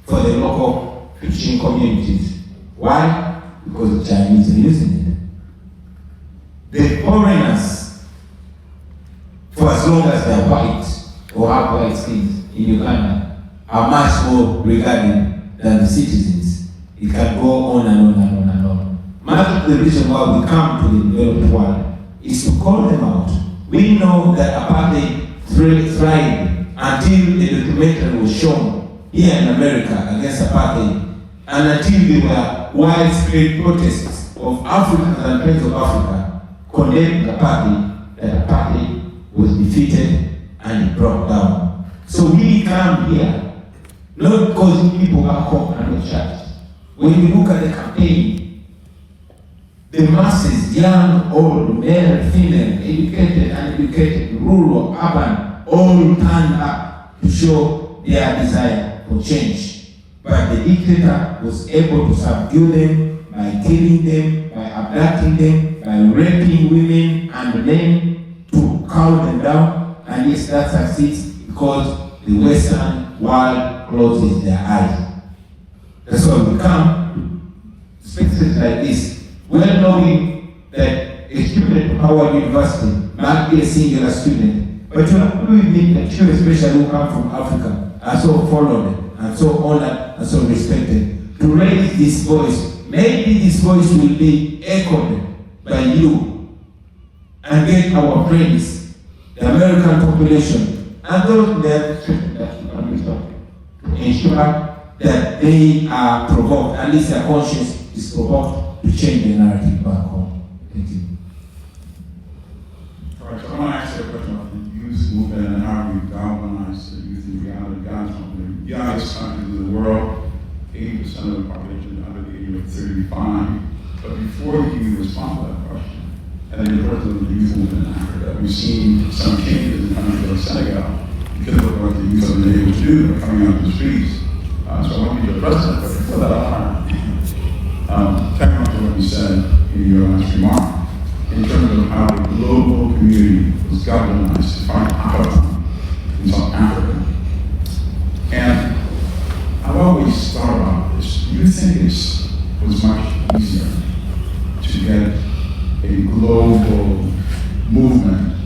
for the local Christian communities. Why? Because the Chinese are using it. The foreigners, for as long as they're white or have white skins in Uganda, are much more regarded than the citizens. It can go on and on and on and on. Much of the reason why we come to the developed world is to call them out. We know that apartheid thrived until the documentary was shown here in America against apartheid, and until there were widespread protests of Africans and friends of Africa condemning apartheid, that apartheid was defeated and it broke down. So we come here not because people back home are not church. When you look at the campaign, the masses, young, old, male, female, educated, uneducated, rural, urban, all turned up to show their desire for change. But the dictator was able to subdue them by killing them, by abducting them, by raping women and men to cow them down. And yes, that succeeds because the Western world closes their eyes. That's why we come to spaces like this, well knowing that a student at Howard University might be a singular student, but you agree with me that you, especially who come from Africa, are so followed and so honored and so respected. To raise this voice, maybe this voice will be echoed by you and get our friends, the American population, and those in the administration that you can reach out to ensure that they are provoked, at least their conscience is provoked to change the narrative back home. Thank you. All right, so I want to ask you a question about the youth movement and how we galvanize the youth in Uganda. The youngest country in the world, 80% of the population under the age of 35. But before you respond to that question, and then of course the youth movement in Africa, we've seen some changes in countries like Senegal because of what the youth have been able to do. They're coming out the streets. So I want you to address that, but before that, I want to tack on to what you said in your last remark in terms of how the global community was galvanized to fight apartheid in South Africa. And I've always thought about this. Do you think it was much easier to get a global movement